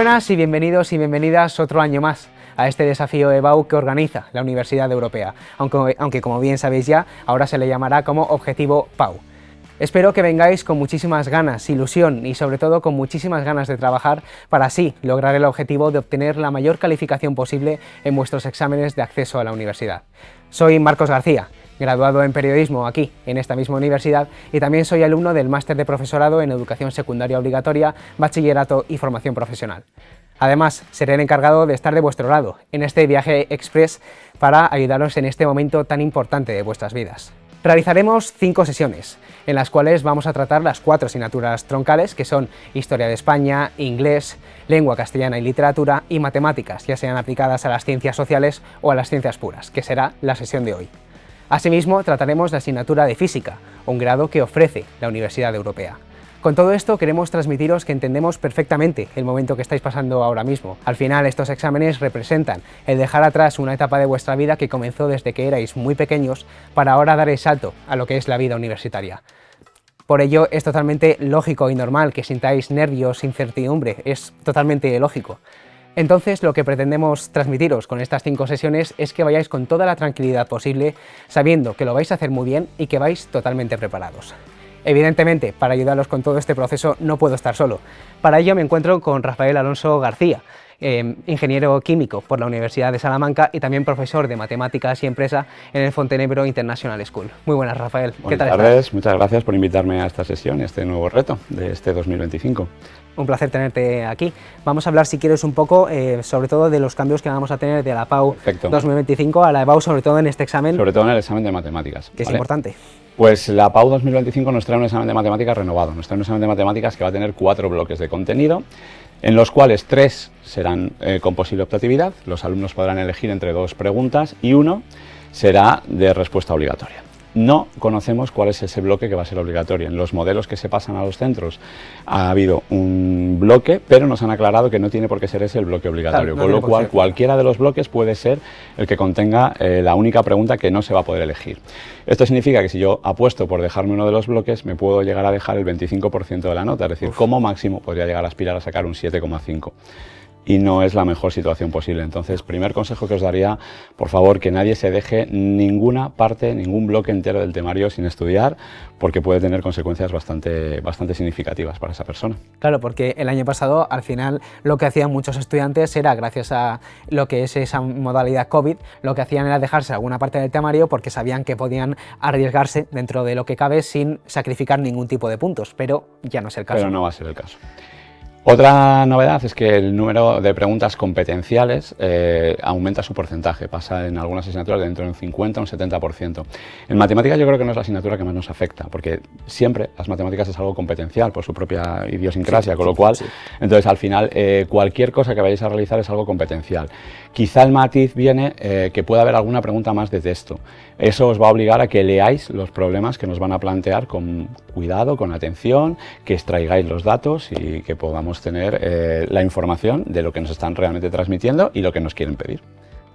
buenas y bienvenidos y bienvenidas otro año más a este desafío EBAU que organiza la Universidad Europea, aunque como bien sabéis ya, ahora se le llamará como Objetivo PAU. Espero que vengáis con muchísimas ganas, ilusión y sobre todo con muchísimas ganas de trabajar para así lograr el objetivo de obtener la mayor calificación posible en vuestros exámenes de acceso a la universidad. Soy Marcos García, graduado en periodismo aquí, en esta misma universidad, y también soy alumno del máster de profesorado en educación secundaria obligatoria, bachillerato y formación profesional. Además, seré el encargado de estar de vuestro lado en este viaje express para ayudaros en este momento tan importante de vuestras vidas. Realizaremos 5 sesiones, en las cuales vamos a tratar las 4 asignaturas troncales, que son Historia de España, Inglés, Lengua castellana y Literatura y Matemáticas, ya sean aplicadas a las ciencias sociales o a las ciencias puras, que será la sesión de hoy. Asimismo, trataremos la asignatura de Física, un grado que ofrece la Universidad Europea. Con todo esto queremos transmitiros que entendemos perfectamente el momento que estáis pasando ahora mismo. Al final, estos exámenes representan el dejar atrás una etapa de vuestra vida que comenzó desde que erais muy pequeños para ahora dar el salto a lo que es la vida universitaria. Por ello, es totalmente lógico y normal que sintáis nervios, incertidumbre, es totalmente lógico. Entonces, lo que pretendemos transmitiros con estas 5 sesiones es que vayáis con toda la tranquilidad posible, sabiendo que lo vais a hacer muy bien y que vais totalmente preparados. Evidentemente, para ayudaros con todo este proceso no puedo estar solo. Para ello me encuentro con Rafael Alonso García, ingeniero químico por la Universidad de Salamanca y también profesor de Matemáticas y Empresa en el Fontenebro International School. Muy buenas, Rafael. ¿Qué tal estás? Buenas tardes, muchas gracias por invitarme a esta sesión, a este nuevo reto de este 2025. Un placer tenerte aquí. Vamos a hablar, si quieres, un poco sobre todo de los cambios que vamos a tener de la PAU Perfecto. 2025 a la EBAU, sobre todo en este examen. Sobre todo en el examen de matemáticas. Que es importante. Pues la PAU 2025 nos trae un examen de matemáticas renovado, nos trae un examen de matemáticas que va a tener 4 bloques de contenido, en los cuales 3 serán con posible optatividad, los alumnos podrán elegir entre 2 preguntas y 1 será de respuesta obligatoria. No conocemos cuál es ese bloque que va a ser obligatorio. En los modelos que se pasan a los centros ha habido un bloque, pero nos han aclarado que no tiene por qué ser ese el bloque obligatorio, con lo cual cualquiera de los bloques puede ser el que contenga la única pregunta que no se va a poder elegir. Esto significa que si yo apuesto por dejarme uno de los bloques, me puedo llegar a dejar el 25% de la nota, es decir, como máximo podría llegar a aspirar a sacar un 7,5. Y no es la mejor situación posible. Entonces, primer consejo que os daría, por favor, que nadie se deje ninguna parte, ningún bloque entero del temario sin estudiar, porque puede tener consecuencias bastante significativas para esa persona. Claro, porque el año pasado, al final, lo que hacían muchos estudiantes era, gracias a lo que es esa modalidad COVID, lo que hacían era dejarse alguna parte del temario porque sabían que podían arriesgarse dentro de lo que cabe sin sacrificar ningún tipo de puntos, pero ya no es el caso. Pero no va a ser el caso. Otra novedad es que el número de preguntas competenciales aumenta su porcentaje, pasa en algunas asignaturas de entre un 50 y un 70%. En matemáticas yo creo que no es la asignatura que más nos afecta, porque siempre las matemáticas es algo competencial por su propia idiosincrasia, con lo cual, entonces al final cualquier cosa que vayáis a realizar es algo competencial. Quizá el matiz viene que pueda haber alguna pregunta más de texto. Eso os va a obligar a que leáis los problemas que nos van a plantear con cuidado, con atención, que extraigáis los datos y que podamos tener la información de lo que nos están realmente transmitiendo y lo que nos quieren pedir.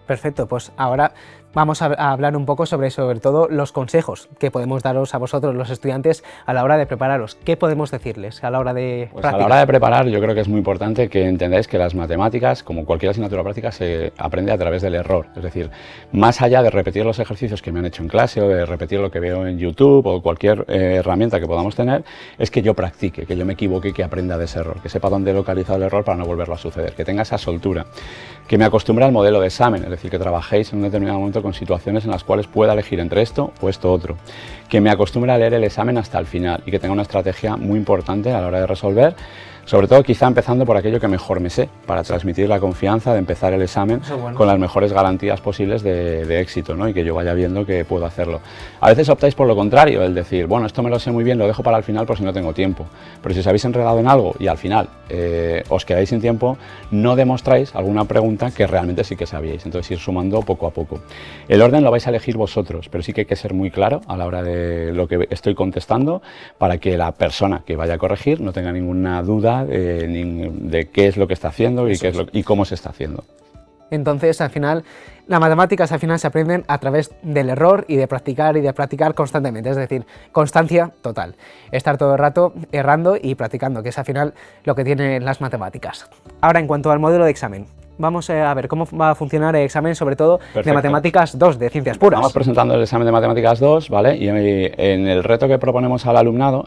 Perfecto, pues ahora vamos a hablar un poco sobre todo los consejos que podemos daros a vosotros, los estudiantes, a la hora de prepararos. ¿Qué podemos decirles a la hora de prácticas? A la hora de preparar, yo creo que es muy importante que entendáis que las matemáticas, como cualquier asignatura práctica, se aprende a través del error. Es decir, más allá de repetir los ejercicios que me han hecho en clase o de repetir lo que veo en YouTube o cualquier herramienta que podamos tener, es que yo practique, que yo me equivoque y que aprenda de ese error, que sepa dónde he localizado el error para no volverlo a suceder, que tenga esa soltura, que me acostumbre al modelo de examen, es decir, que trabajéis en un determinado momento con situaciones en las cuales pueda elegir entre esto o esto otro, que me acostumbre a leer el examen hasta el final y que tenga una estrategia muy importante a la hora de resolver, sobre todo quizá empezando por aquello que mejor me sé, para transmitir la confianza de empezar el examen con las mejores garantías posibles de éxito, ¿no? Y que yo vaya viendo que puedo hacerlo. A veces optáis por lo contrario, el decir, bueno, esto me lo sé muy bien, lo dejo para el final por si no tengo tiempo, pero si os habéis enredado en algo y al final os quedáis sin tiempo, no demostráis alguna pregunta que realmente sí que sabíais, entonces ir sumando poco a poco. El orden lo vais a elegir vosotros, pero sí que hay que ser muy claro a la hora de lo que estoy contestando para que la persona que vaya a corregir no tenga ninguna duda de qué es lo que está haciendo y cómo se está haciendo. Entonces, al final, las matemáticas al final se aprenden a través del error y de practicar constantemente, es decir, constancia total. Estar todo el rato errando y practicando, que es al final lo que tienen las matemáticas. Ahora, en cuanto al modelo de examen, vamos a ver cómo va a funcionar el examen, sobre todo de Matemáticas 2, de Ciencias Puras. Estamos presentando el examen de Matemáticas 2, ¿vale? Y en el reto que proponemos al alumnado,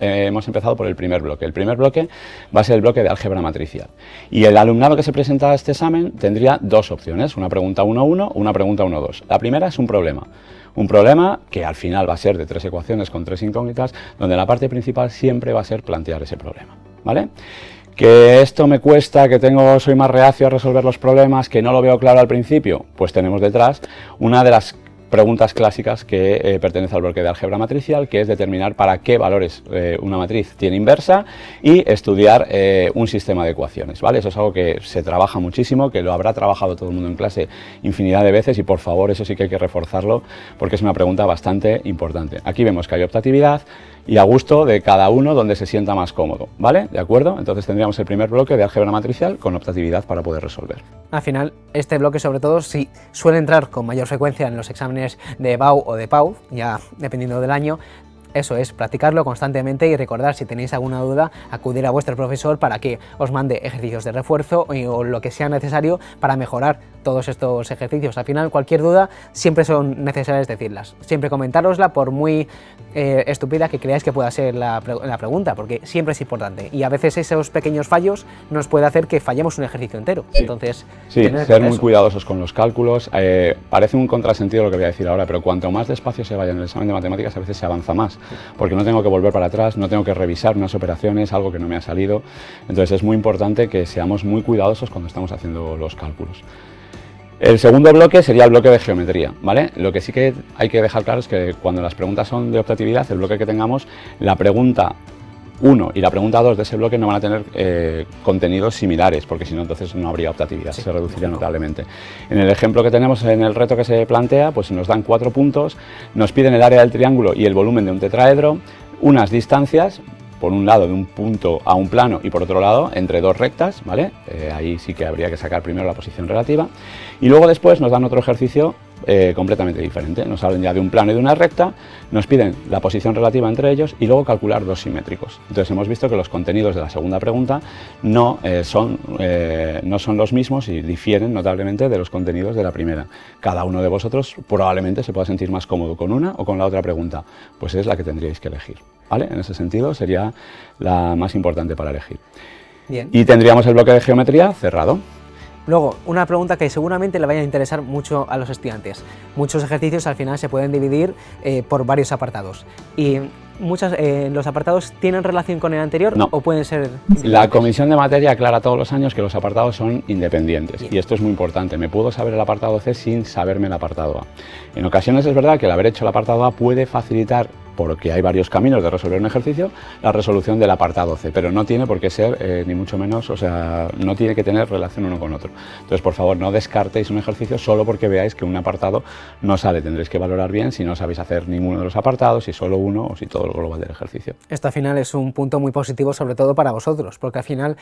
hemos empezado por el primer bloque. El primer bloque va a ser el bloque de álgebra matricial. Y el alumnado que se presenta a este examen tendría dos opciones, una pregunta 1-1 o una pregunta 1-2. La primera es un problema. Un problema que al final va a ser de 3 ecuaciones con 3 incógnitas, donde la parte principal siempre va a ser plantear ese problema, ¿vale? ¿Que esto me cuesta, que soy más reacio a resolver los problemas, que no lo veo claro al principio? Pues tenemos detrás una de las preguntas clásicas que pertenece al bloque de álgebra matricial, que es determinar para qué valores una matriz tiene inversa y estudiar un sistema de ecuaciones, ¿vale? Eso es algo que se trabaja muchísimo, que lo habrá trabajado todo el mundo en clase infinidad de veces y por favor eso sí que hay que reforzarlo porque es una pregunta bastante importante. Aquí vemos que hay optatividad y a gusto de cada uno donde se sienta más cómodo, ¿vale? ¿De acuerdo? Entonces tendríamos el primer bloque de álgebra matricial con optatividad para poder resolver. Al final, este bloque sobre todo sí suele entrar con mayor frecuencia en los exámenes de EBAU o de PAU, ya dependiendo del año. Eso es, practicarlo constantemente y recordar, si tenéis alguna duda, acudir a vuestro profesor para que os mande ejercicios de refuerzo o lo que sea necesario para mejorar todos estos ejercicios. Al final, cualquier duda siempre son necesarias decirlas, siempre comentárosla por muy estúpida que creáis que pueda ser la pregunta, porque siempre es importante y a veces esos pequeños fallos nos puede hacer que fallemos un ejercicio entero. Sí. Entonces, sí, ser muy cuidadosos con los cálculos. Parece un contrasentido lo que voy a decir ahora, pero cuanto más despacio se vaya en el examen de matemáticas a veces se avanza más, porque no tengo que volver para atrás, no tengo que revisar unas operaciones, algo que no me ha salido. Entonces es muy importante que seamos muy cuidadosos cuando estamos haciendo los cálculos. El segundo bloque sería el bloque de geometría, ¿vale? Lo que sí que hay que dejar claro es que cuando las preguntas son de optatividad, el bloque que tengamos, la pregunta 1 y la pregunta 2 de ese bloque no van a tener contenidos similares, porque si no entonces no habría optatividad, se reduciría notablemente. En el ejemplo que tenemos en el reto que se plantea, pues nos dan 4 puntos, nos piden el área del triángulo y el volumen de un tetraedro, unas distancias, por un lado de un punto a un plano y por otro lado entre dos rectas, ¿vale? Ahí sí que habría que sacar primero la posición relativa y luego después nos dan otro ejercicio completamente diferente. Nos hablan ya de un plano y de una recta, nos piden la posición relativa entre ellos y luego calcular dos simétricos. Entonces hemos visto que los contenidos de la segunda pregunta no son los mismos y difieren notablemente de los contenidos de la primera. Cada uno de vosotros probablemente se pueda sentir más cómodo con una o con la otra pregunta, pues es la que tendríais que elegir, ¿vale? En ese sentido sería la más importante para elegir. Bien. Y tendríamos el bloque de geometría cerrado. Luego, una pregunta que seguramente le vaya a interesar mucho a los estudiantes. Muchos ejercicios al final se pueden dividir por varios apartados. Y ¿los apartados tienen relación con el anterior no. o pueden ser diferentes? La Comisión de Materia aclara todos los años que los apartados son independientes. Bien. Y esto es muy importante. Me puedo saber el apartado C sin saberme el apartado A. En ocasiones es verdad que el haber hecho el apartado A puede facilitar, porque hay varios caminos de resolver un ejercicio, la resolución del apartado C, pero no tiene por qué ser, ni mucho menos, o sea, no tiene que tener relación uno con otro. Entonces, por favor, no descartéis un ejercicio solo porque veáis que un apartado no sale. Tendréis que valorar bien si no sabéis hacer ninguno de los apartados, si solo uno o si todo el global del ejercicio. Esto al final es un punto muy positivo, sobre todo para vosotros, porque al final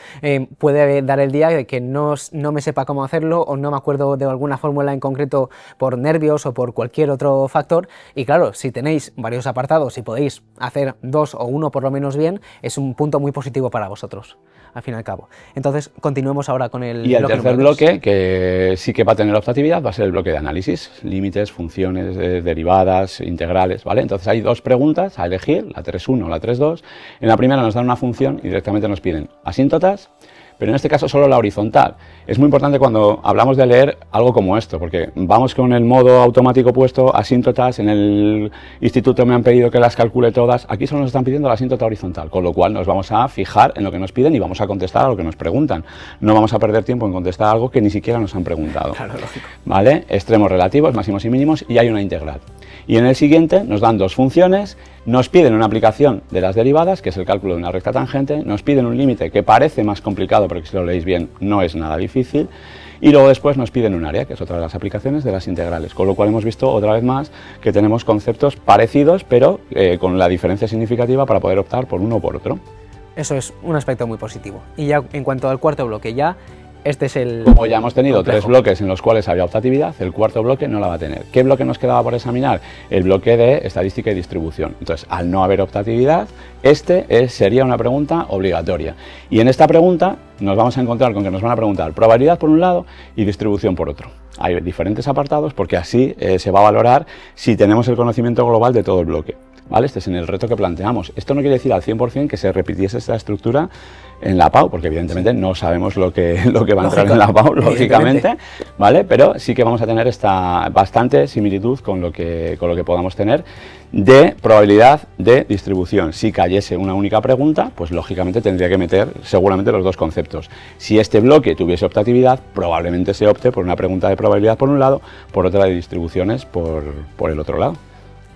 puede dar el día de que no me sepa cómo hacerlo o no me acuerdo de alguna fórmula en concreto por nervios o por cualquier otro factor, y claro, si tenéis varios apartados, si podéis hacer 2 o 1 por lo menos bien, es un punto muy positivo para vosotros, al fin y al cabo. Entonces, continuemos ahora con el bloque. Y el tercer bloque, que sí que va a tener optatividad, va a ser el bloque de análisis, límites, funciones, derivadas, integrales, ¿vale? Entonces hay dos preguntas a elegir, la 3.1 o la 3.2. En la primera nos dan una función y directamente nos piden asíntotas, pero en este caso solo la horizontal. Es muy importante cuando hablamos de leer algo como esto, porque vamos con el modo automático puesto, asíntotas, en el instituto me han pedido que las calcule todas, aquí solo nos están pidiendo la asíntota horizontal, con lo cual nos vamos a fijar en lo que nos piden y vamos a contestar a lo que nos preguntan. No vamos a perder tiempo en contestar algo que ni siquiera nos han preguntado. Claro, lógico. ¿Vale? Extremos relativos, máximos y mínimos, y hay una integral. Y en el siguiente nos dan dos funciones, nos piden una aplicación de las derivadas, que es el cálculo de una recta tangente, nos piden un límite que parece más complicado, pero que si lo leéis bien no es nada difícil, y luego después nos piden un área, que es otra de las aplicaciones de las integrales, con lo cual hemos visto otra vez más que tenemos conceptos parecidos, pero con la diferencia significativa para poder optar por uno o por otro. Eso es un aspecto muy positivo. Y ya en cuanto al cuarto bloque, ya este es el... Como ya hemos tenido complejo. 3 bloques en los cuales había optatividad, el cuarto bloque no la va a tener. ¿Qué bloque nos quedaba por examinar? El bloque de estadística y distribución. Entonces, al no haber optatividad, sería una pregunta obligatoria. Y en esta pregunta nos vamos a encontrar con que nos van a preguntar probabilidad por un lado y distribución por otro. Hay diferentes apartados porque así se va a valorar si tenemos el conocimiento global de todo el bloque. ¿Vale? Este es en el reto que planteamos. Esto no quiere decir al 100% que se repitiese esta estructura en la PAU, porque evidentemente no sabemos lo que va a entrar en la PAU, lógicamente, ¿vale? Pero sí que vamos a tener bastante similitud con lo que podamos tener de probabilidad de distribución. Si cayese una única pregunta, pues lógicamente tendría que meter seguramente los dos conceptos. Si este bloque tuviese optatividad, probablemente se opte por una pregunta de probabilidad por un lado, por otra de distribuciones por el otro lado.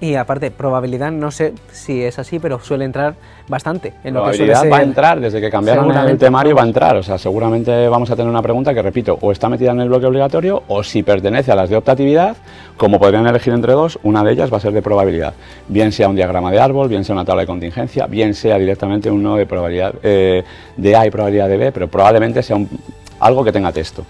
Y aparte, probabilidad, no sé si es así, pero suele entrar bastante en lo que Probabilidad suele ser... va a entrar, desde que cambiaron el temario va a entrar, o sea, seguramente vamos a tener una pregunta que, repito, o está metida en el bloque obligatorio o si pertenece a las de optatividad, como podrían elegir entre dos, una de ellas va a ser de probabilidad, bien sea un diagrama de árbol, bien sea una tabla de contingencia, bien sea directamente uno de probabilidad de A y probabilidad de B, pero probablemente sea algo que tenga texto,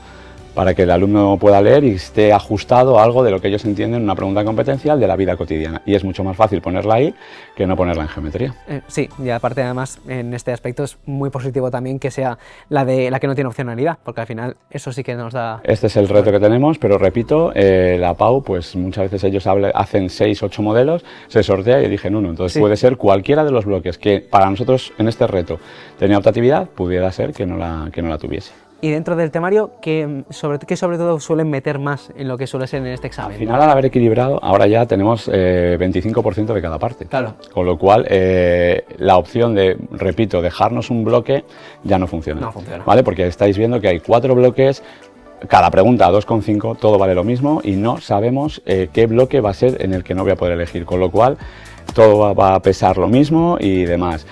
para que el alumno pueda leer y esté ajustado a algo de lo que ellos entienden en una pregunta competencial de la vida cotidiana. Y es mucho más fácil ponerla ahí que no ponerla en geometría. Sí, y aparte además en este aspecto es muy positivo también que sea la que no tiene opcionalidad, porque al final eso sí que nos da... Este es el reto que tenemos, pero repito, la PAU, pues muchas veces ellos hacen 6, 8 modelos, se sortea y eligen uno. Entonces sí, puede ser cualquiera de los bloques que para nosotros en este reto tenía optatividad, pudiera ser que no la tuviese. Y dentro del temario, ¿qué sobre todo suelen meter más en lo que suele ser en este examen? Al final, al haber equilibrado, ahora ya tenemos 25% de cada parte. Claro. Con lo cual, la opción de, repito, dejarnos un bloque ya no funciona. No funciona. ¿Vale? Porque estáis viendo que hay 4 bloques, cada pregunta a 2,5, todo vale lo mismo y no sabemos qué bloque va a ser en el que no voy a poder elegir. Con lo cual, todo va a pesar lo mismo y demás.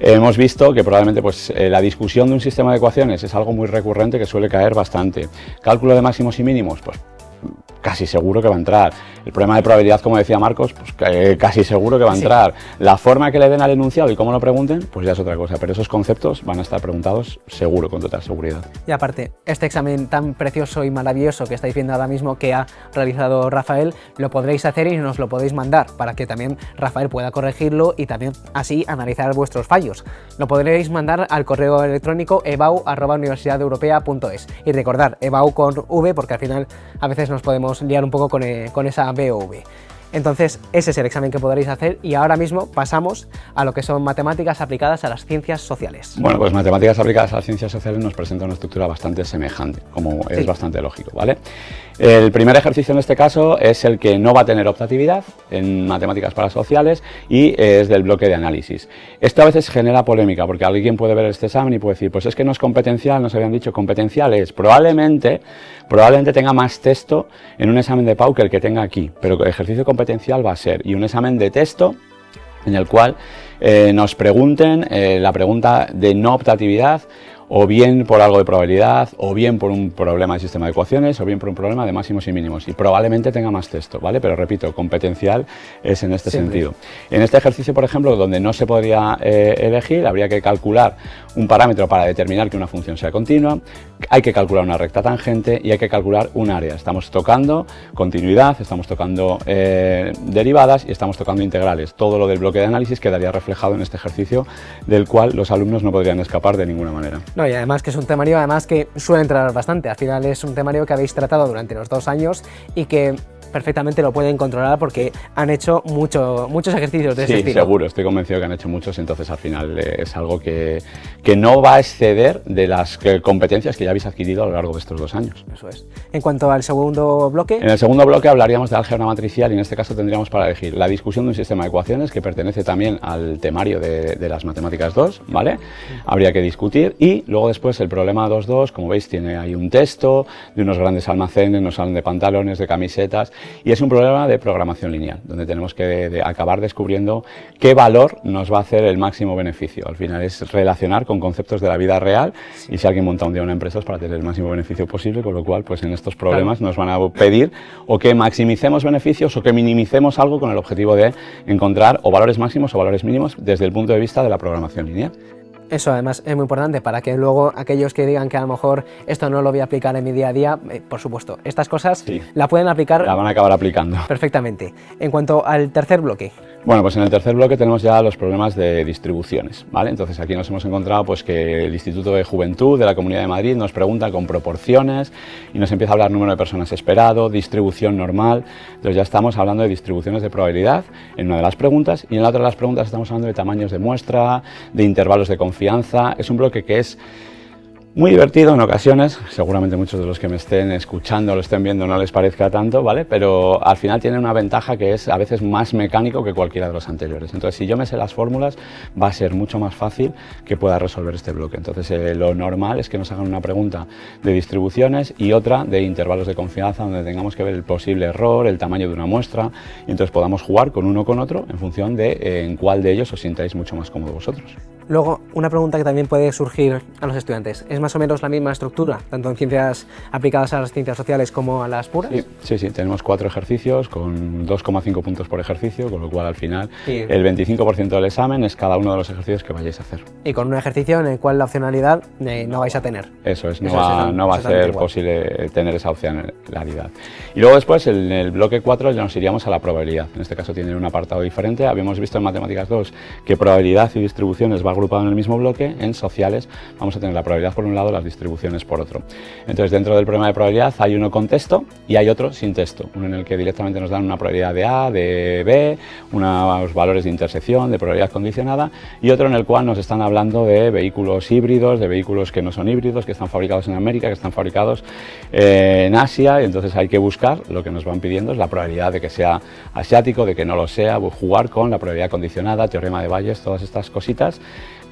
Hemos visto que probablemente la discusión de un sistema de ecuaciones es algo muy recurrente que suele caer bastante. Cálculo de máximos y mínimos, pues casi seguro que va a entrar. El problema de probabilidad, como decía Marcos, pues casi seguro que va a entrar. La forma que le den al enunciado y cómo lo pregunten, pues ya es otra cosa, pero esos conceptos van a estar preguntados seguro, con total seguridad. Y aparte, este examen tan precioso y maravilloso que estáis viendo ahora mismo que ha realizado Rafael, lo podréis hacer y nos lo podéis mandar para que también Rafael pueda corregirlo y también así analizar vuestros fallos. Lo podréis mandar al correo electrónico ebau@universidadeuropea.es y recordar, ebau con V porque al final a veces nos podemos liar un poco con esa B o V. Entonces, ese es el examen que podréis hacer y ahora mismo pasamos a lo que son matemáticas aplicadas a las ciencias sociales. Bueno, pues matemáticas aplicadas a las ciencias sociales nos presenta una estructura bastante semejante, como es bastante lógico, ¿vale? El primer ejercicio en este caso es el que no va a tener optatividad en matemáticas para sociales y es del bloque de análisis. Esto a veces genera polémica porque alguien puede ver este examen y puede decir, pues es que no es competencial, nos habían dicho competencial es, probablemente tenga más texto en un examen de PAU que el que tenga aquí, pero el ejercicio competencial va a ser y un examen de texto en el cual nos pregunten la pregunta de no optatividad o bien por algo de probabilidad, o bien por un problema de sistema de ecuaciones, o bien por un problema de máximos y mínimos. Y probablemente tenga más texto, ¿vale? Pero repito, competencial es en este sentido. En este ejercicio, por ejemplo, donde no se podría elegir, habría que calcular un parámetro para determinar que una función sea continua, hay que calcular una recta tangente y hay que calcular un área. Estamos tocando continuidad, estamos tocando derivadas y estamos tocando integrales. Todo lo del bloque de análisis quedaría reflejado en este ejercicio del cual los alumnos no podrían escapar de ninguna manera. No, y además que es un temario que suele entrar bastante. Al final es un temario que habéis tratado durante los 2 años y que perfectamente lo pueden controlar porque han hecho muchos ejercicios de ese estilo. Sí, seguro, estoy convencido que han hecho muchos, entonces al final es algo que no va a exceder de las competencias que ya habéis adquirido a lo largo de estos 2 años. Eso es. En cuanto al segundo bloque... En el segundo bloque hablaríamos de álgebra matricial y en este caso tendríamos para elegir la discusión de un sistema de ecuaciones que pertenece también al temario de las matemáticas 2, ¿vale? Habría que discutir y luego después el problema 2.2, como veis, tiene ahí un texto de unos grandes almacenes, nos hablan de pantalones, de camisetas. Y es un problema de programación lineal, donde tenemos que acabar descubriendo qué valor nos va a hacer el máximo beneficio. Al final es relacionar con conceptos de la vida real y si alguien monta un día una empresa es para tener el máximo beneficio posible, con lo cual pues en estos problemas nos van a pedir o que maximicemos beneficios o que minimicemos algo con el objetivo de encontrar o valores máximos o valores mínimos desde el punto de vista de la programación lineal. Eso además es muy importante para que luego aquellos que digan que a lo mejor esto no lo voy a aplicar en mi día a día, por supuesto, estas cosas Sí, la pueden aplicar la van a acabar aplicando. perfectamente. En cuanto al tercer bloque, Bueno, pues en el tercer bloque tenemos ya los problemas de distribuciones, ¿vale? Entonces aquí nos hemos encontrado pues que el Instituto de Juventud de la Comunidad de Madrid nos pregunta con proporciones y nos empieza a hablar número de personas esperado, distribución normal. Entonces ya estamos hablando de distribuciones de probabilidad en una de las preguntas, y en la otra de las preguntas estamos hablando de tamaños de muestra, de intervalos de confianza. Es un bloque que es muy divertido en ocasiones, seguramente muchos de los que me estén escuchando, lo estén viendo, no les parezca tanto, ¿vale? Pero al final tiene una ventaja que es a veces más mecánico que cualquiera de los anteriores. Entonces, si yo me sé las fórmulas, va a ser mucho más fácil que pueda resolver este bloque. Entonces, lo normal es que nos hagan una pregunta de distribuciones y otra de intervalos de confianza, donde tengamos que ver el posible error, el tamaño de una muestra, y entonces podamos jugar con uno o con otro en función de en cuál de ellos os sintáis mucho más cómodo vosotros. luego una pregunta que también puede surgir a los estudiantes, ¿es más o menos la misma estructura, tanto en ciencias aplicadas a las ciencias sociales como a las puras? Sí, tenemos 4 ejercicios con 2,5 puntos por ejercicio, con lo cual al final Sí. el 25% del examen es cada uno de los ejercicios que vayáis a hacer. Y con un ejercicio en el cual la opcionalidad no vais a tener. Eso es, no Eso va a exactamente ser igual. posible tener esa opcionalidad. Y luego después, en el bloque 4, ya nos iríamos a la probabilidad. En este caso tiene un apartado diferente. Habíamos visto en Matemáticas 2 que probabilidad y distribuciones va agrupado en el mismo bloque. En sociales vamos a tener la probabilidad por un lado, las distribuciones por otro. Entonces, dentro del problema de probabilidad hay uno con texto y hay otro sin texto. Uno en el que directamente nos dan una probabilidad de A, de B, unos valores de intersección, de probabilidad condicionada, y otro en el cual nos están hablando de vehículos híbridos, de vehículos que no son híbridos, que están fabricados en América, que están fabricados en Asia, y entonces hay que buscar, lo que nos van pidiendo es la probabilidad de que sea asiático, de que no lo sea, jugar con la probabilidad condicionada, teorema de Bayes, todas estas cositas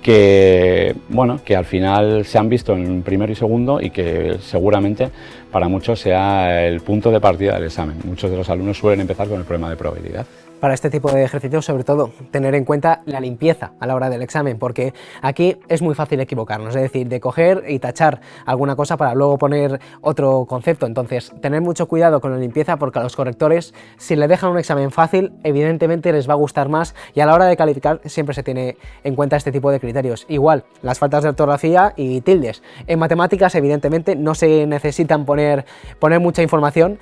que, bueno, que al final se han visto en primero y segundo y que seguramente para muchos sea el punto de partida del examen. Muchos de los alumnos suelen empezar con el problema de probabilidad. Para este tipo de ejercicios, sobre todo, tener en cuenta la limpieza a la hora del examen, porque aquí es muy fácil equivocarnos, es decir, de coger y tachar alguna cosa para luego poner otro concepto. Entonces, tener mucho cuidado con la limpieza, porque a los correctores, si le dejan un examen fácil, evidentemente les va a gustar más, y a la hora de calificar siempre se tiene en cuenta este tipo de criterios. Igual, las faltas de ortografía y tildes. En matemáticas, evidentemente, no se necesitan poner mucha información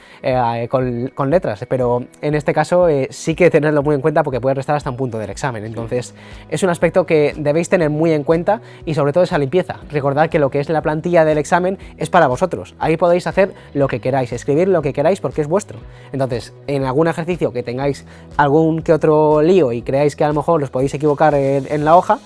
con letras, pero en este caso sí que tenerlo muy en cuenta, porque puede restar hasta un punto del examen. Entonces es un aspecto que debéis tener muy en cuenta, y sobre todo esa limpieza. Recordad que lo que es la plantilla del examen es para vosotros, ahí podéis hacer lo que queráis, escribir lo que queráis, porque es vuestro. Entonces, en algún ejercicio que tengáis algún que otro lío y creáis que a lo mejor os podéis equivocar en la hoja,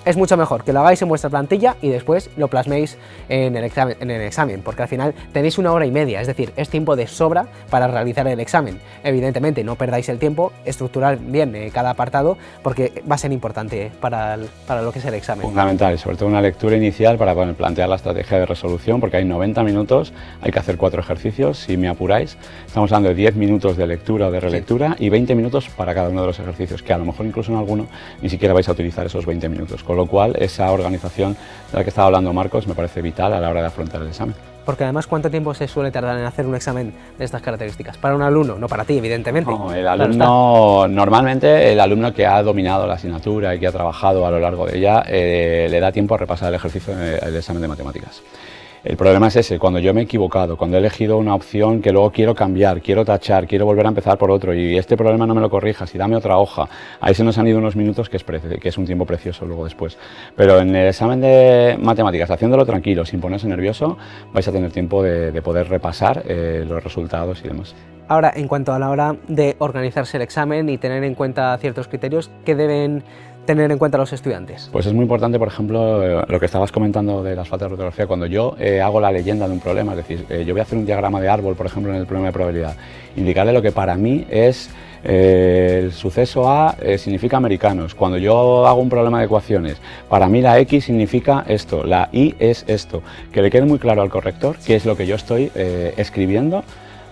es mucho mejor que lo hagáis en vuestra plantilla y después lo plasméis en el examen, porque al final tenéis 1 hora y media, es decir, es tiempo de sobra para realizar el examen. Evidentemente no perdáis el tiempo, estructurar bien cada apartado, porque va a ser importante para lo que es el examen. Fundamental, y sobre todo una lectura inicial para plantear la estrategia de resolución, porque hay 90 minutos, hay que hacer 4 ejercicios, si me apuráis. Estamos hablando de 10 minutos de lectura o de relectura, sí, y 20 minutos para cada uno de los ejercicios, que a lo mejor incluso en alguno ni siquiera vais a utilizar esos 20 minutos. Con lo cual, esa organización de la que estaba hablando Marcos me parece vital a la hora de afrontar el examen. Porque además, ¿cuánto tiempo se suele tardar en hacer un examen de estas características? Para un alumno, no para ti, evidentemente. No, el alumno, normalmente el alumno que ha dominado la asignatura y que ha trabajado a lo largo de ella, le da tiempo a repasar el ejercicio del examen de matemáticas. El problema es ese, cuando yo me he equivocado, cuando he elegido una opción que luego quiero cambiar, quiero tachar, quiero volver a empezar por otro, y este problema no me lo corrijas y dame otra hoja, ahí se nos han ido unos minutos que es un tiempo precioso luego después. Pero en el examen de matemáticas, haciéndolo tranquilo, sin ponerse nervioso, vais a tener tiempo de poder repasar los resultados y demás. Ahora, en cuanto a la hora de organizarse el examen y tener en cuenta ciertos criterios, ¿qué deben tener en cuenta los estudiantes? Pues es muy importante, por ejemplo, lo que estabas comentando de las faltas de ortografía. Cuando yo hago la leyenda de un problema, es decir, yo voy a hacer un diagrama de árbol, por ejemplo, en el problema de probabilidad, indicarle lo que para mí es el suceso A significa americanos. Cuando yo hago un problema de ecuaciones, para mí la X significa esto, la Y es esto. Que le quede muy claro al corrector qué es lo que yo estoy escribiendo,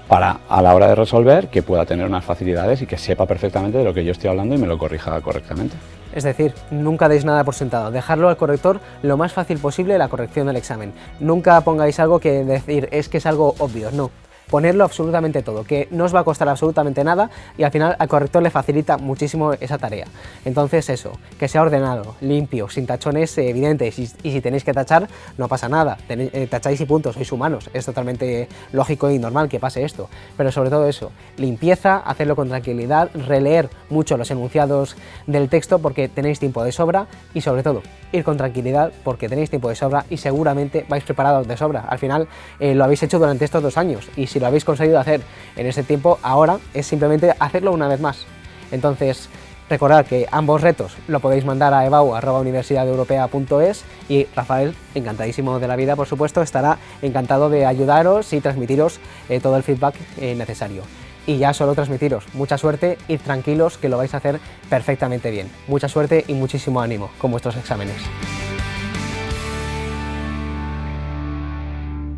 para a la hora de resolver que pueda tener unas facilidades y que sepa perfectamente de lo que yo estoy hablando y me lo corrija correctamente. Es decir, nunca deis nada por sentado, dejarlo al corrector lo más fácil posible la corrección del examen. Nunca pongáis algo que decir es que es algo obvio, no. ponerlo absolutamente todo, que no os va a costar absolutamente nada y al final al corrector le facilita muchísimo esa tarea. Entonces eso, que sea ordenado, limpio, sin tachones evidentes y si tenéis que tachar no pasa nada, tacháis y punto, sois humanos, es totalmente lógico y normal que pase esto, pero sobre todo eso, limpieza, hacerlo con tranquilidad, releer mucho los enunciados del texto porque tenéis tiempo de sobra y sobre todo ir con tranquilidad porque tenéis tiempo de sobra y seguramente vais preparados de sobra. Al final lo habéis hecho durante estos 2 años y si lo habéis conseguido hacer en ese tiempo, ahora es simplemente hacerlo una vez más. Entonces, recordad que ambos retos lo podéis mandar a ebau@universidadeuropea.es y Rafael, encantadísimo de la vida, por supuesto, estará encantado de ayudaros y transmitiros todo el feedback necesario. Y ya solo transmitiros mucha suerte, id tranquilos que lo vais a hacer perfectamente bien. Mucha suerte y muchísimo ánimo con vuestros exámenes.